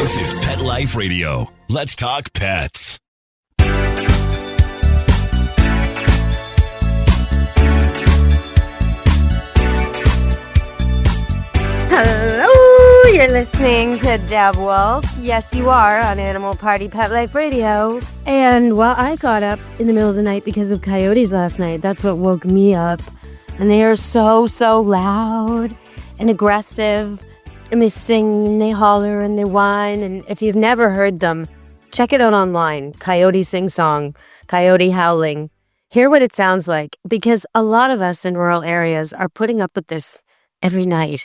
This is Pet Life Radio. Let's talk pets. Hello, you're listening to Deb Wolfe. Yes, you are on Animal Party Pet Life Radio. And while I got up in the middle of the night because of coyotes last night, that's what woke me up. And they are so loud and aggressive. And they sing and they holler and they whine. And if you've never heard them, check it out online. Coyote sing song, coyote howling. Hear what it sounds like. Because a lot of us in rural areas are putting up with this every night.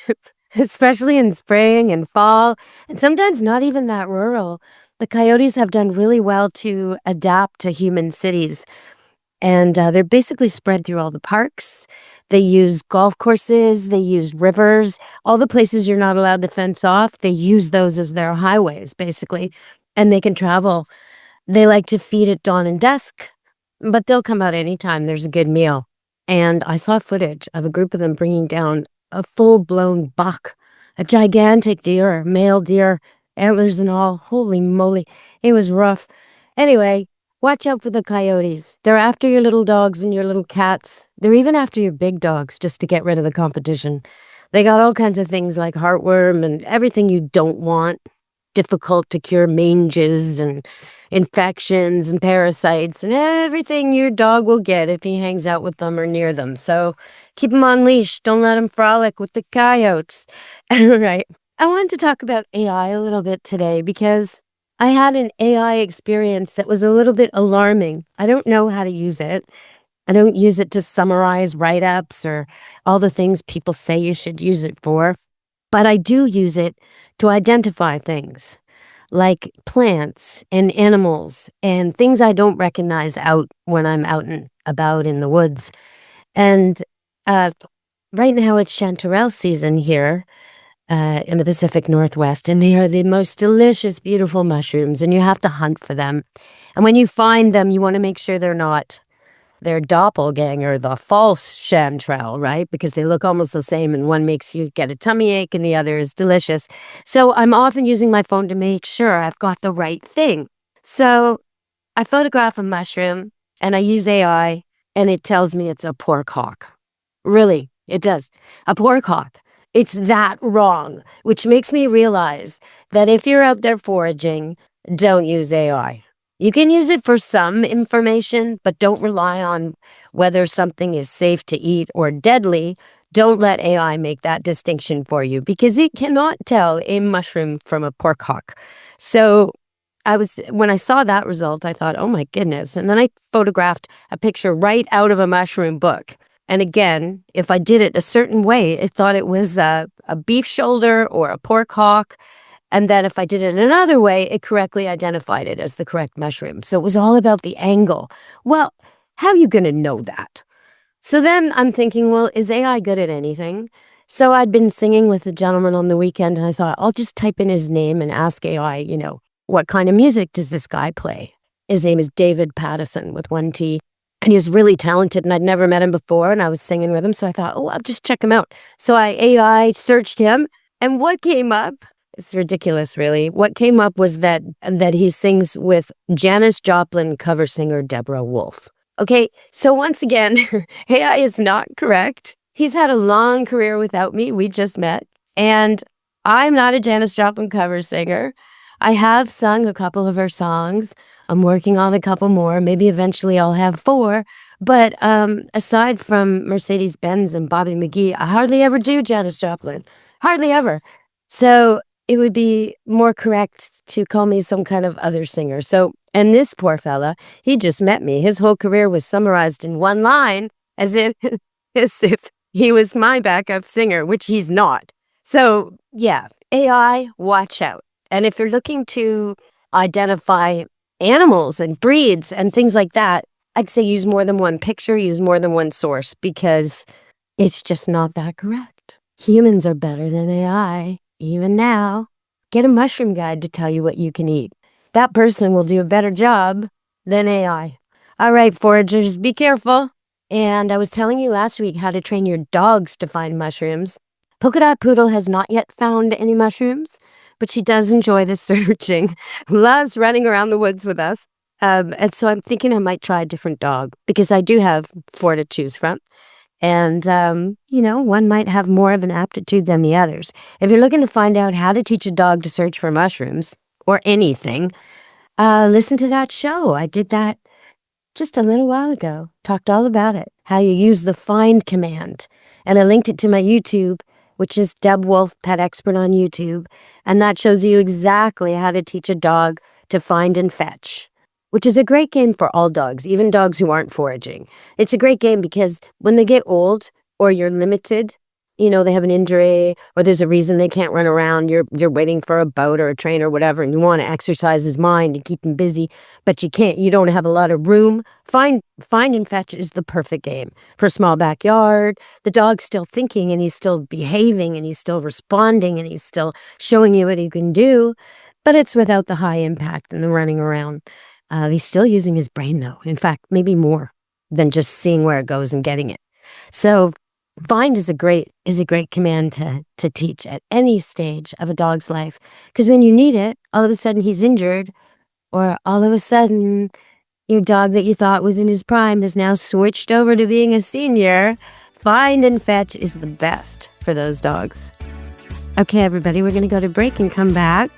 Especially in spring and fall, and sometimes not even that rural. The coyotes have done really well to adapt to human cities, and they're basically spread through all the parks. They use golf courses, they use rivers, all the places you're not allowed to fence off, they use those as their highways, basically, and they can travel. They like to feed at dawn and dusk, but they'll come out anytime there's a good meal. And I saw footage of a group of them bringing down a full-blown buck, a gigantic deer, male deer, antlers and all. Holy moly, it was rough. Anyway, watch out for the coyotes. They're after your little dogs and your little cats. They're even after your big dogs just to get rid of the competition. They got all kinds of things like heartworm and everything you don't want. Difficult to cure manges and infections and parasites and everything your dog will get if he hangs out with them or near them. So keep him on leash. Don't let him frolic with the coyotes. All right. I wanted to talk about AI a little bit today because I had an AI experience that was a little bit alarming. I don't know how to use it. I don't use it to summarize write-ups or all the things people say you should use it for. But I do use it to identify things like plants and animals and things I don't recognize out when I'm out and about in the woods. And right now it's chanterelle season here in the Pacific Northwest, and they are the most delicious, beautiful mushrooms, and you have to hunt for them. And when you find them, you want to make sure they're not their doppelganger, the false chanterelle, right? Because they look almost the same, and one makes you get a tummy ache and the other is delicious. So I'm often using my phone to make sure I've got the right thing. So I photograph a mushroom and I use AI and it tells me it's a pork hock. Really, it does. A pork hock. It's that wrong, which makes me realize that if you're out there foraging, don't use AI. You can use it for some information, but don't rely on whether something is safe to eat or deadly. Don't let AI make that distinction for you because it cannot tell a mushroom from a pork hock. So when I saw that result, I thought, oh my goodness. And then I photographed a picture right out of a mushroom book. And again, if I did it a certain way, it thought it was a beef shoulder or a pork hock. And then if I did it another way, it correctly identified it as the correct mushroom. So it was all about the angle. Well, how are you going to know that? So then I'm thinking, well, is AI good at anything? So I'd been singing with a gentleman on the weekend, and I thought, I'll just type in his name and ask AI, what kind of music does this guy play? His name is David Pattison with one T. And he was really talented, and I'd never met him before, and I was singing with him. So I thought, I'll just check him out. So I AI searched him, and what came up? It's ridiculous, really. What came up was that he sings with Janis Joplin cover singer Deborah Wolfe. Okay, so once again, AI is not correct. He's had a long career without me. We just met. And I'm not a Janis Joplin cover singer. I have sung a couple of her songs. I'm working on a couple more. Maybe eventually I'll have 4. But aside from Mercedes-Benz and Bobby McGee, I hardly ever do Janis Joplin. Hardly ever. So it would be more correct to call me some kind of other singer. So, and this poor fella, he just met me. His whole career was summarized in one line as if he was my backup singer, which he's not. So yeah, AI, watch out. And if you're looking to identify animals and breeds and things like that, I'd say use more than one picture, use more than one source, because it's just not that correct. Humans are better than AI. Even now, get a mushroom guide to tell you what you can eat. That person will do a better job than AI. All right, foragers, be careful. And I was telling you last week how to train your dogs to find mushrooms. Polka Dot Poodle has not yet found any mushrooms, but she does enjoy the searching, loves running around the woods with us. And so I'm thinking I might try a different dog because I do have 4 to choose from. And, one might have more of an aptitude than the others. If you're looking to find out how to teach a dog to search for mushrooms or anything, listen to that show. I did that just a little while ago. Talked all about it, how you use the find command. And I linked it to my YouTube, which is Deb Wolfe, Pet Expert on YouTube. And that shows you exactly how to teach a dog to find and fetch, which is a great game for all dogs, even dogs who aren't foraging. It's a great game because when they get old or you're limited, they have an injury or there's a reason they can't run around, you're waiting for a boat or a train or whatever, and you want to exercise his mind and keep him busy, but you don't have a lot of room. Find and fetch is the perfect game for a small backyard. The dog's still thinking and he's still behaving and he's still responding and he's still showing you what he can do, but it's without the high impact and the running around. He's still using his brain, though. In fact, maybe more than just seeing where it goes and getting it. So find is a great command to teach at any stage of a dog's life. Because when you need it, all of a sudden he's injured, or all of a sudden your dog that you thought was in his prime has now switched over to being a senior. Find and fetch is the best for those dogs. Okay, everybody, we're going to go to break and come back.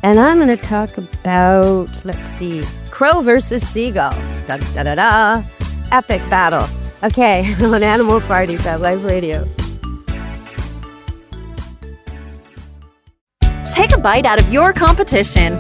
And I'm going to talk about, crow versus seagull. Da-da-da-da. Epic battle. Okay, on Animal Party Pet Life Radio. Take a bite out of your competition.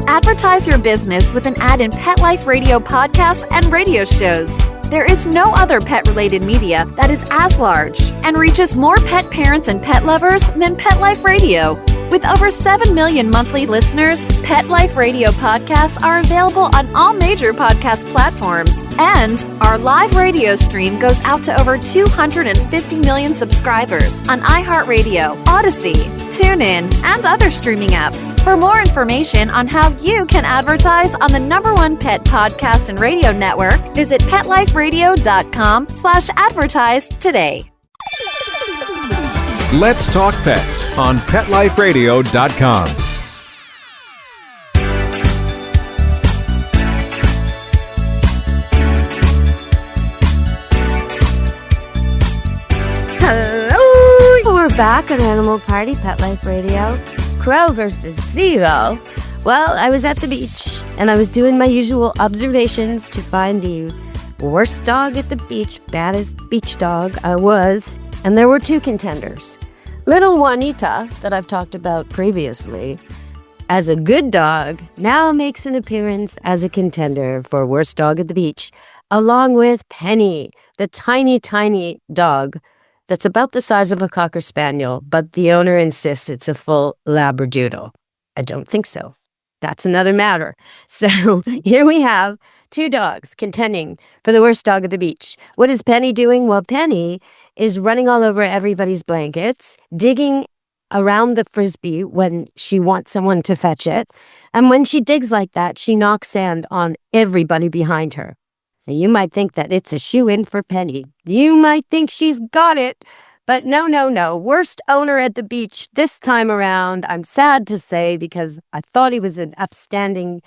Advertise your business with an ad in Pet Life Radio podcasts and radio shows. There is no other pet-related media that is as large and reaches more pet parents and pet lovers than Pet Life Radio. With over 7 million monthly listeners, Pet Life Radio podcasts are available on all major podcast platforms. And our live radio stream goes out to over 250 million subscribers on iHeartRadio, Odyssey, TuneIn, and other streaming apps. For more information on how you can advertise on the #1 pet podcast and radio network, visit PetLifeRadio.com/advertise today. Let's Talk Pets on PetLifeRadio.com. Hello! We're back on Animal Party Pet Life Radio. Crow versus seagull. Well, I was at the beach and I was doing my usual observations to find the worst dog at the beach, baddest beach dog I was. And there were 2 contenders. Little Juanita, that I've talked about previously, as a good dog, now makes an appearance as a contender for worst dog at the beach, along with Penny, the tiny, tiny dog that's about the size of a Cocker Spaniel, but the owner insists it's a full labradoodle. I don't think so. That's another matter. So here we have 2 dogs contending for the worst dog at the beach. What is Penny doing? Well, Penny is running all over everybody's blankets, digging around the frisbee when she wants someone to fetch it. And when she digs like that, she knocks sand on everybody behind her. Now, you might think that it's a shoe-in for Penny. You might think she's got it. But no. Worst owner at the beach this time around, I'm sad to say, because I thought he was an upstanding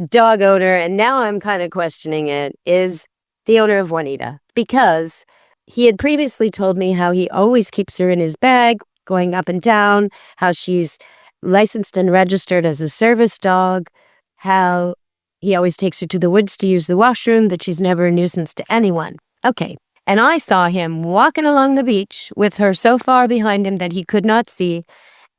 dog owner, and now I'm kind of questioning it, is the owner of Juanita. Because he had previously told me how he always keeps her in his bag, going up and down, how she's licensed and registered as a service dog, how he always takes her to the woods to use the washroom, that she's never a nuisance to anyone. Okay. And I saw him walking along the beach with her so far behind him that he could not see.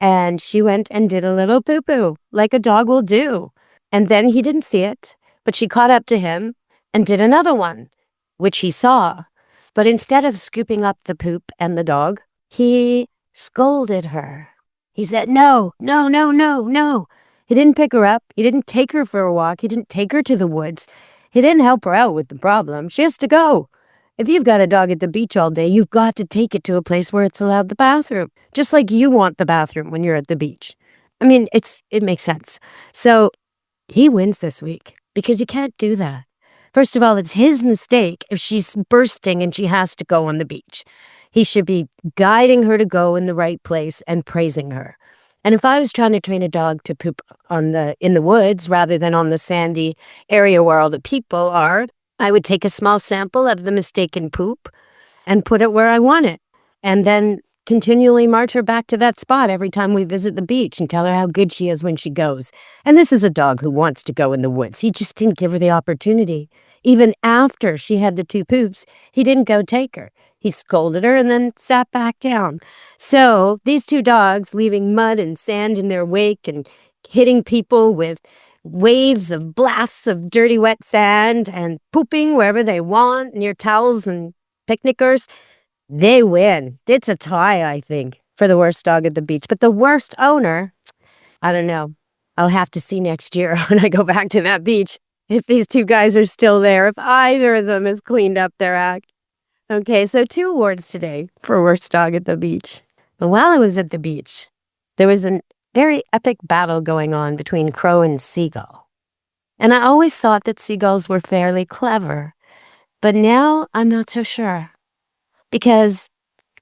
And she went and did a little poo-poo, like a dog will do. And then he didn't see it, but she caught up to him and did another one, which he saw. But instead of scooping up the poop and the dog, he scolded her. He said, no. He didn't pick her up. He didn't take her for a walk. He didn't take her to the woods. He didn't help her out with the problem. She has to go. If you've got a dog at the beach all day, you've got to take it to a place where it's allowed the bathroom, just like you want the bathroom when you're at the beach. I mean, it makes sense. So he wins this week because you can't do that. First of all, it's his mistake if she's bursting and she has to go on the beach. He should be guiding her to go in the right place and praising her. And if I was trying to train a dog to poop in the woods rather than on the sandy area where all the people are, I would take a small sample of the mistaken poop and put it where I want it. And then continually march her back to that spot every time we visit the beach and tell her how good she is when she goes. And this is a dog who wants to go in the woods. He just didn't give her the opportunity. Even after she had the 2 poops, he didn't go take her. He scolded her and then sat back down. So these 2 dogs leaving mud and sand in their wake and hitting people with waves of blasts of dirty, wet sand and pooping wherever they want near towels and picnickers, they win. It's a tie, I think, for the worst dog at the beach. But the worst owner, I don't know. I'll have to see next year when I go back to that beach if these 2 guys are still there, if either of them has cleaned up their act. Okay, so 2 awards today for worst dog at the beach. But while I was at the beach, there was a very epic battle going on between crow and seagull. And I always thought that seagulls were fairly clever. But now I'm not so sure. Because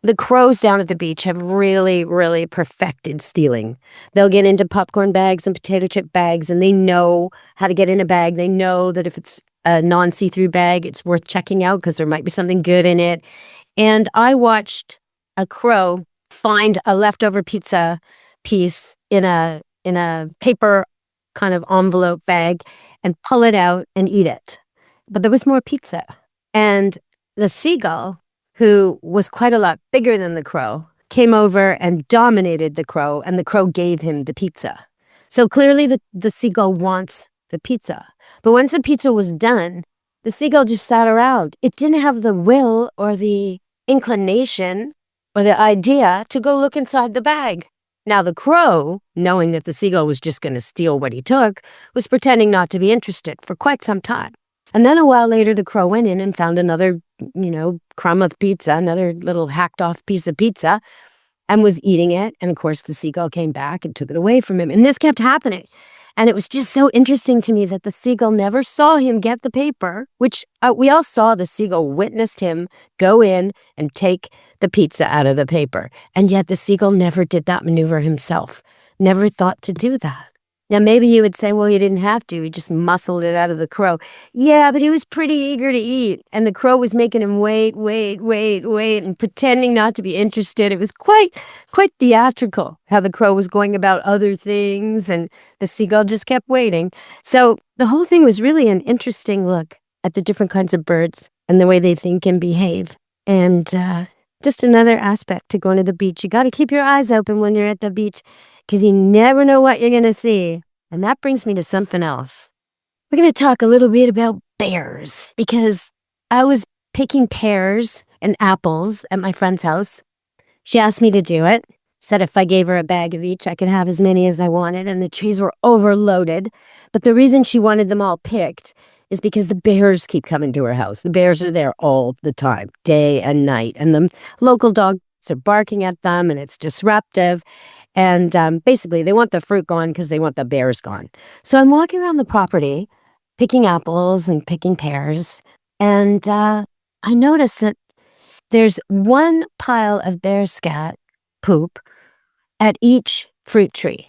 the crows down at the beach have really, really perfected stealing. They'll get into popcorn bags and potato chip bags, and they know how to get in a bag. They know that if it's a non-see-through bag, it's worth checking out because there might be something good in it. And I watched a crow find a leftover pizza piece in a paper kind of envelope bag and pull it out and eat it. But there was more pizza. And the seagull, who was quite a lot bigger than the crow, came over and dominated the crow, and the crow gave him the pizza. So clearly the seagull wants the pizza. But once the pizza was done, the seagull just sat around. It didn't have the will or the inclination or the idea to go look inside the bag. Now the crow, knowing that the seagull was just going to steal what he took, was pretending not to be interested for quite some time. And then a while later, the crow went in and found another, crumb of pizza, another little hacked off piece of pizza, and was eating it. And of course, the seagull came back and took it away from him. And this kept happening. And it was just so interesting to me that the seagull never saw him get the paper, which we all saw. The seagull witnessed him go in and take the pizza out of the paper. And yet the seagull never did that maneuver himself, never thought to do that. Now, maybe you would say, well, he didn't have to. He just muscled it out of the crow. Yeah, but he was pretty eager to eat. And the crow was making him wait, and pretending not to be interested. It was quite theatrical how the crow was going about other things, and the seagull just kept waiting. So the whole thing was really an interesting look at the different kinds of birds and the way they think and behave. And just another aspect to going to the beach. You got to keep your eyes open when you're at the beach, because you never know what you're going to see. And that brings me to something else. We're going to talk a little bit about bears, because I was picking pears and apples at my friend's house. She asked me to do it, said if I gave her a bag of each, I could have as many as I wanted, and the trees were overloaded. But the reason she wanted them all picked is because the bears keep coming to her house. The bears are there all the time, day and night, and the local dogs are barking at them, and it's disruptive. And basically, they want the fruit gone because they want the bears gone. So I'm walking around the property, picking apples and picking pears, and I noticed that there's one pile of bear scat poop at each fruit tree.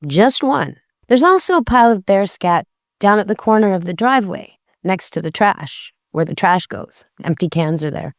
Just one. There's also a pile of bear scat down at the corner of the driveway, next to the trash, where the trash goes. Empty cans are there.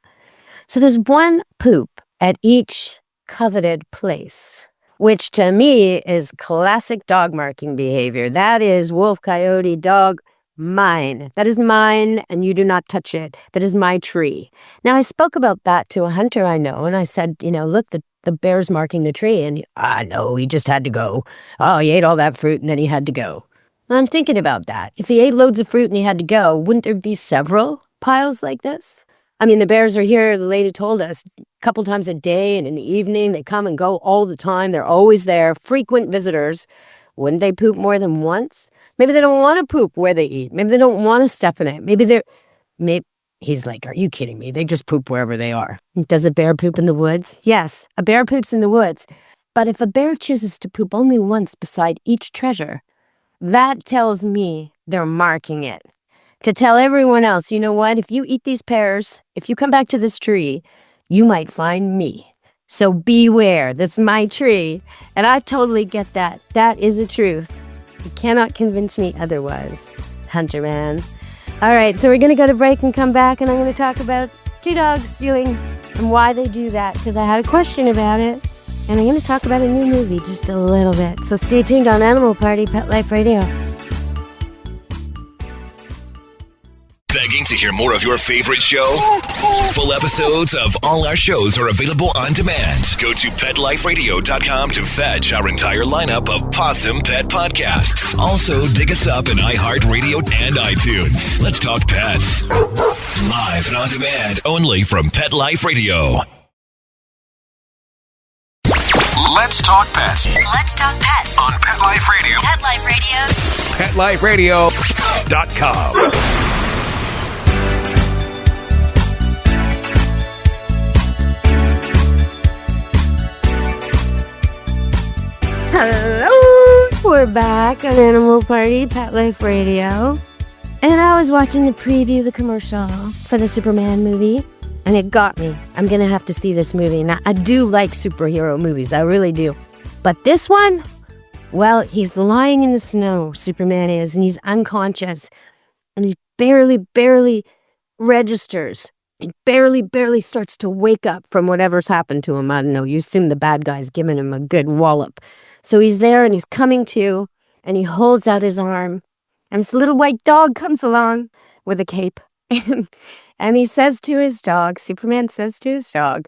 So there's one poop at each coveted place, which to me is classic dog marking behavior. That is wolf, coyote, dog, mine. That is mine, and you do not touch it. That is my tree. Now, I spoke about that to a hunter I know, and I said, look, the bear's marking the tree. And no, he just had to go. Oh, he ate all that fruit, and then he had to go. Well, I'm thinking about that. If he ate loads of fruit and he had to go, wouldn't there be several piles like this? I mean, the bears are here, the lady told us, a couple times a day, and in the evening, they come and go all the time. They're always there, frequent visitors. Wouldn't they poop more than once? Maybe they don't want to poop where they eat. Maybe they don't want to step in it. Maybe he's like, are you kidding me? They just poop wherever they are. Does a bear poop in the woods? Yes, a bear poops in the woods. But if a bear chooses to poop only once beside each treasure, that tells me they're marking it. To tell everyone else, you know what, if you eat these pears, if you come back to this tree, you might find me. So beware. This is my tree. And I totally get that. That is the truth. You cannot convince me otherwise, Hunter Man. All right, so we're going to go to break and come back, and I'm going to talk about two dogs stealing and why they do that, because I had a question about it. And I'm going to talk about a new movie just a little bit. So stay tuned on Animal Party Pet Life Radio. Begging to hear more of your favorite show? Full episodes of all our shows are available on demand. Go to PetLifeRadio.com to fetch our entire lineup of Possum Pet podcasts. Also, dig us up in iHeartRadio and iTunes. Let's talk pets. Live and on demand, only from Pet Life Radio. Let's talk pets Let's talk pets on Pet Life Radio. Pet Life Radio. PetLifeRadio.com. Hello! We're back on Animal Party Pet Life Radio. And I was watching the preview, the commercial for the Superman movie, and it got me. I'm going to have to see this movie. Now, I do like superhero movies. I really do. But this one, well, he's lying in the snow, Superman is, and he's unconscious. And he barely registers. He barely starts to wake up from whatever's happened to him. I don't know. You assume the bad guy's giving him a good wallop. So he's there and he's coming to, and he holds out his arm. And this little white dog comes along with a cape. And he says to his dog, Superman says to his dog,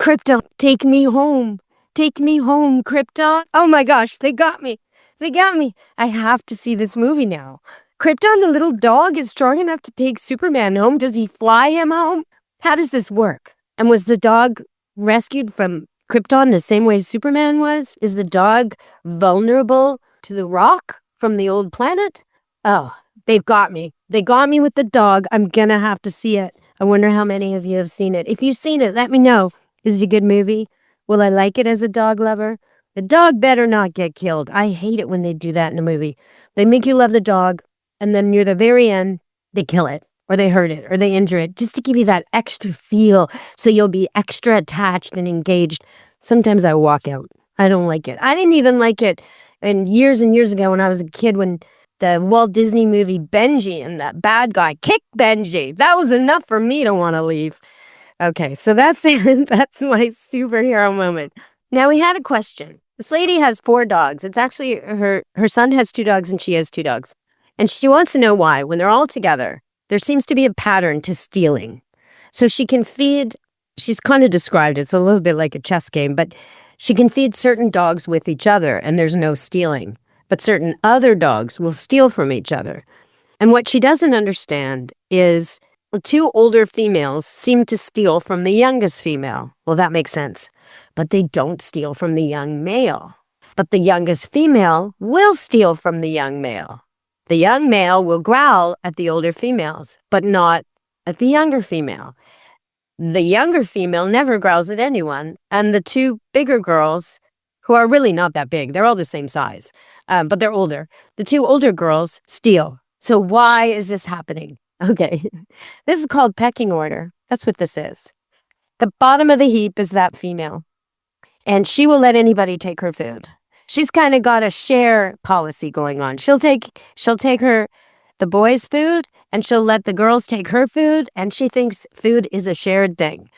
"Krypto, take me home. Take me home, Krypto." Oh my gosh, they got me. They got me. I have to see this movie now. Krypton, the little dog, is strong enough to take Superman home. Does he fly him home? How does this work? And was the dog rescued from Krypton the same way Superman was? Is the dog vulnerable to the rock from the old planet? Oh, they've got me. They got me with the dog. I'm gonna have to see it. I wonder how many of you have seen it. If you've seen it, let me know. Is it a good movie? Will I like it as a dog lover? The dog better not get killed. I hate it when they do that in a movie. They make you love the dog, and then near the very end, they kill it, or they hurt it, or they injure it, just to give you that extra feel, so you'll be extra attached and engaged. Sometimes I walk out. I don't like it. I didn't even like it and years ago when I was a kid, when the Walt Disney movie Benji and that bad guy kicked Benji. That was enough for me to want to leave. Okay, so that's that's my superhero moment. Now, we had a question. This lady has 4 dogs. It's actually her son has 2 dogs and she has 2 dogs. And she wants to know why, when they're all together, there seems to be a pattern to stealing. So she can feed, she's kind of described it's a little bit like a chess game, but she can feed certain dogs with each other and there's no stealing. But certain other dogs will steal from each other. And what she doesn't understand is 2 older females seem to steal from the youngest female. Well, that makes sense. But they don't steal from the young male. But the youngest female will steal from the young male. The young male will growl at the older females, but not at the younger female. The younger female never growls at anyone, and the 2 bigger girls, who are really not that big, they're all the same size, but they're older. The 2 older girls steal. So why is this happening? Okay, this is called pecking order. That's what this is. The bottom of the heap is that female, and she will let anybody take her food. She's kind of got a share policy going on. She'll take the boys' food, and she'll let the girls take her food, and she thinks food is a shared thing.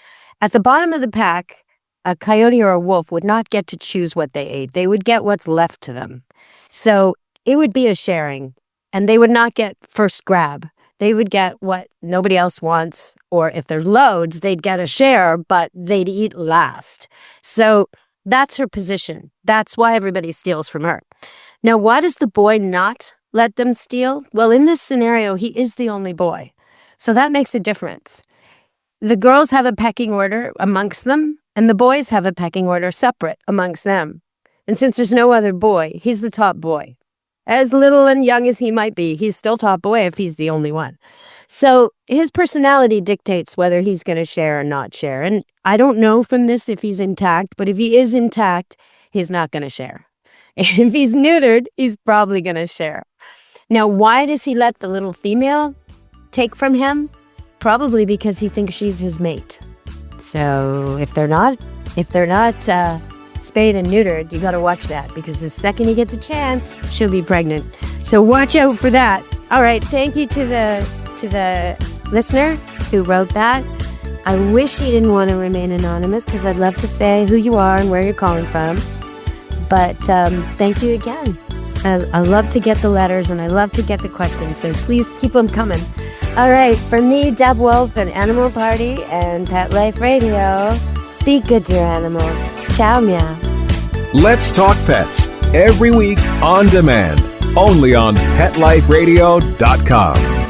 At the bottom of the pack, a coyote or a wolf would not get to choose what they ate. They would get what's left to them. So it would be a sharing, and they would not get first grab. They would get what nobody else wants, or if there's loads, they'd get a share, but they'd eat last. So that's her position. That's why everybody steals from her. Now, why does the boy not let them steal? Well, in this scenario, he is the only boy. So that makes a difference. The girls have a pecking order amongst them, and the boys have a pecking order separate amongst them. And since there's no other boy, he's the top boy. As little and young as he might be, he's still top boy if he's the only one. So his personality dictates whether he's going to share or not share. And I don't know from this if he's intact, but if he is intact, he's not going to share. If he's neutered, he's probably going to share. Now, why does he let the little female take from him? Probably because he thinks she's his mate. So if they're not, If they're not spayed and neutered, you got to watch that, because the second he gets a chance, she'll be pregnant. So watch out for that. All right, thank you to the listener who wrote that. I wish you didn't want to remain anonymous, because I'd love to say who you are and where you're calling from. But thank you again. I love to get the letters and I love to get the questions, so please keep them coming. All right, from me, Deb Wolfe, and Animal Party and Pet Life Radio, be good to your animals. Ciao, meow. Let's talk pets every week on demand, only on PetLifeRadio.com.